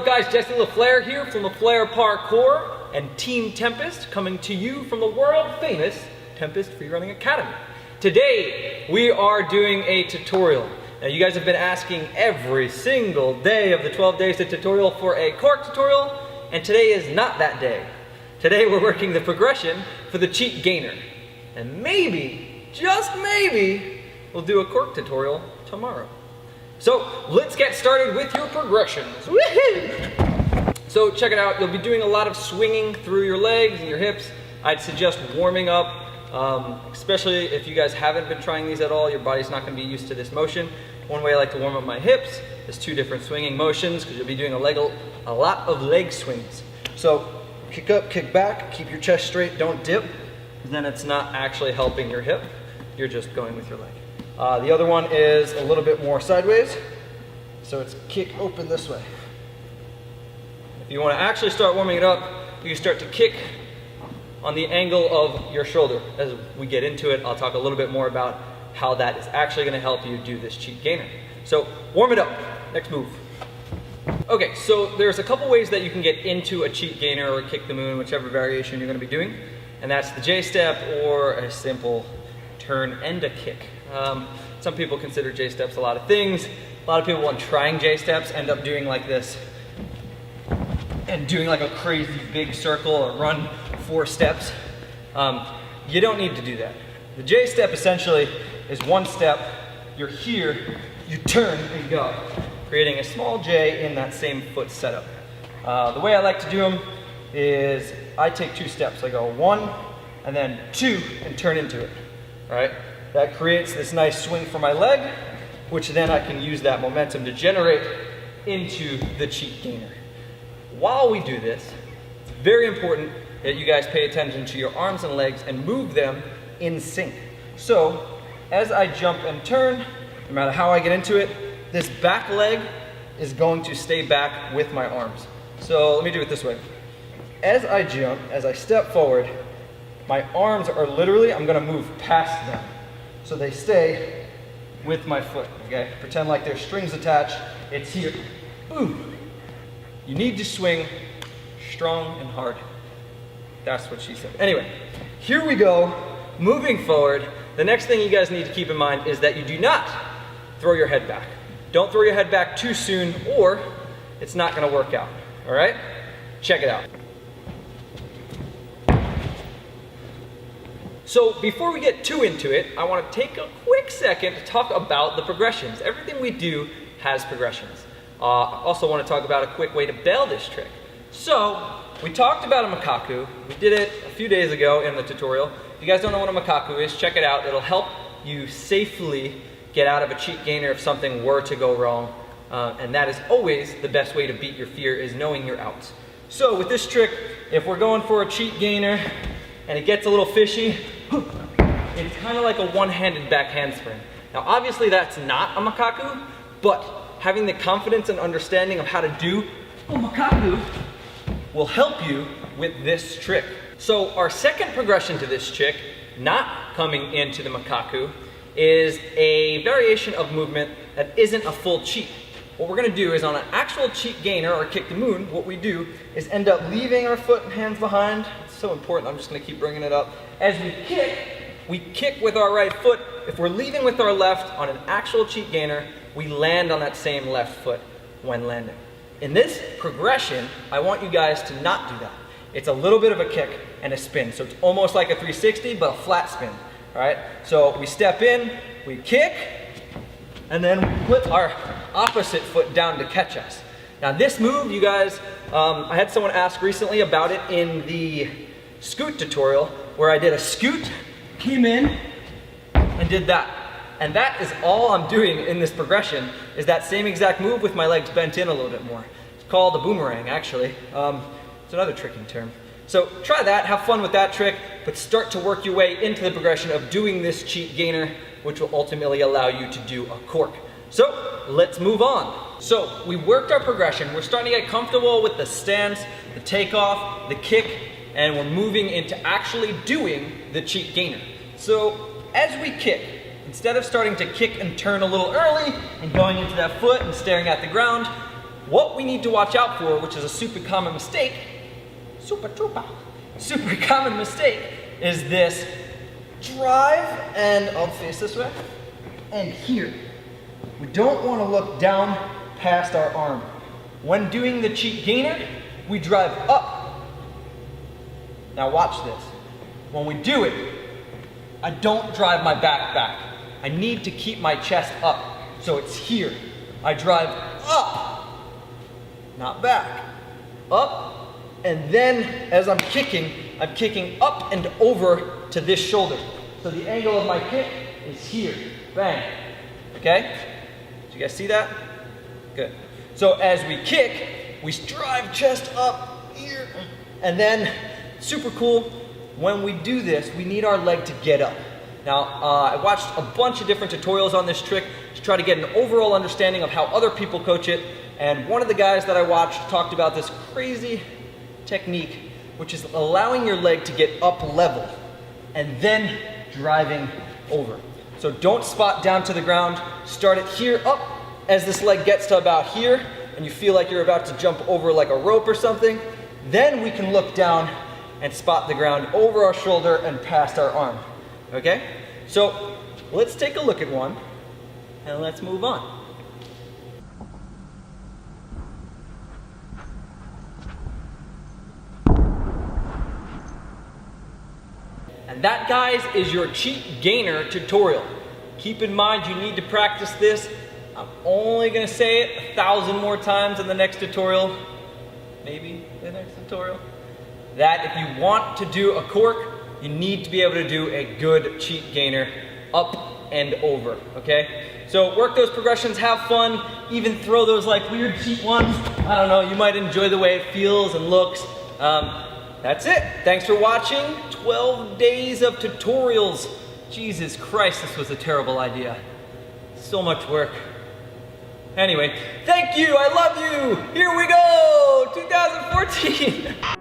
up guys, Jesse the Flair here from the Flair Parkour and Team Tempest, coming to you from the world famous Tempest Free Running Academy. Today we are doing a tutorial. Now you guys have been asking every single day of the 12 days to tutorial for a Cork tutorial, and today is not that day. Today we're working the progression for the cheat gainer. And maybe, just maybe, we'll do a Cork tutorial tomorrow. So let's get started with your progressions. Woohoo! So check it out, you'll be doing a lot of swinging through your legs and your hips. I'd suggest warming up, especially if you guys haven't been trying these at all, your body's not going to be used to this motion. One way I like to warm up my hips is 2 different swinging motions, because you'll be doing a lot of leg swings. So kick up, kick back, keep your chest straight, don't dip, then it's not actually helping your hip, you're just going with your leg. The other one is a little bit more sideways, so it's kick open this way. If you want to actually start warming it up, you can start to kick on the angle of your shoulder. As we get into it, I'll talk a little bit more about how that is actually going to help you do this cheat gainer. So warm it up. Next move. Okay, so there's a couple ways that you can get into a cheat gainer or kick the moon, whichever variation you're going to be doing, and that's the J-step or a simple turn and a kick. Some people consider J-steps a lot of things. A lot of people, when trying J-steps, end up doing like this and doing like a crazy big circle or run 4 steps. You don't need to do that. The J-step essentially is 1 step, you're here, you turn and go, creating a small J in that same foot setup. The way I like to do them is I take 2 steps. I go 1 and then 2 and turn into it. All right? That creates this nice swing for my leg, which then I can use that momentum to generate into the cheat gainer. While we do this, it's very important that you guys pay attention to your arms and legs and move them in sync. So, as I jump and turn, no matter how I get into it, this back leg is going to stay back with my arms. So let me do it this way. As I jump, as I step forward, my arms are literally, I'm gonna move past them. So they stay with my foot, okay? Pretend like there's strings attached, it's here. Boom. You need to swing strong and hard. That's what she said. Anyway, here we go, moving forward. The next thing you guys need to keep in mind is that you do not throw your head back. Don't throw your head back too soon or it's not gonna work out, all right? Check it out. So before we get too into it, I want to take a quick second to talk about the progressions. Everything we do has progressions. I also want to talk about a quick way to bail this trick. So we talked about a makaku. We did it a few days ago in the tutorial. If you guys don't know what a makaku is, check it out. It'll help you safely get out of a cheat gainer if something were to go wrong. And that is always the best way to beat your fear, is knowing your outs. So with this trick, if we're going for a cheat gainer and it gets a little fishy, it's kind of like a one-handed back handspring. Now obviously that's not a makaku, but having the confidence and understanding of how to do a makaku will help you with this trick. So our second progression to this trick, not coming into the makaku, is a variation of movement that isn't a full cheat. What we're going to do is on an actual cheat gainer or kick the moon, what we do is end up leaving our foot and hands behind. It's so important, I'm just going to keep bringing it up. As we kick with our right foot. If we're leaving with our left on an actual cheat gainer, we land on that same left foot when landing. In this progression, I want you guys to not do that. It's a little bit of a kick and a spin. So it's almost like a 360, but a flat spin. All right? So we step in, we kick, and then we put our opposite foot down to catch us. Now this move, you guys, I had someone ask recently about it in the scoot tutorial, where I did a scoot, came in, and did that. And that is all I'm doing in this progression, is that same exact move with my legs bent in a little bit more. It's called a boomerang, actually. It's another tricking term. So try that, have fun with that trick, but start to work your way into the progression of doing this cheat gainer, which will ultimately allow you to do a cork. So let's move on. So we worked our progression. We're starting to get comfortable with the stance, the takeoff, the kick, and we're moving into actually doing the cheat gainer. So as we kick, instead of starting to kick and turn a little early and going into that foot and staring at the ground, what we need to watch out for, which is a super common mistake, super common mistake, is this drive, and I'll face this way, and here. We don't want to look down past our arm. When doing the cheat gainer, we drive up. Now watch this. When we do it, I don't drive my back. I need to keep my chest up. So it's here. I drive up, not back. Up, and then as I'm kicking up and over to this shoulder. So the angle of my kick is here. Bang. Okay? Did you guys see that? Good. So as we kick, we drive chest up here, and then super cool, when we do this, we need our leg to get up. Now, I watched a bunch of different tutorials on this trick to try to get an overall understanding of how other people coach it, and one of the guys that I watched talked about this crazy technique, which is allowing your leg to get up level and then driving over. So don't spot down to the ground, start it here up. As this leg gets to about here and you feel like you're about to jump over like a rope or something, then we can look down and spot the ground over our shoulder and past our arm. Okay? So let's take a look at one and let's move on. And that, guys, is your cheat gainer tutorial. Keep in mind you need to practice this. I'm only going to say it 1,000 more times in the next tutorial, maybe the next tutorial, that if you want to do a cork, you need to be able to do a good cheat gainer up and over, okay? So work those progressions, have fun, even throw those like weird cheat ones. I don't know, you might enjoy the way it feels and looks. That's it. Thanks for watching. 12 days of tutorials. Jesus Christ, this was a terrible idea. So much work. Anyway, thank you, I love you. Here we go, 2014.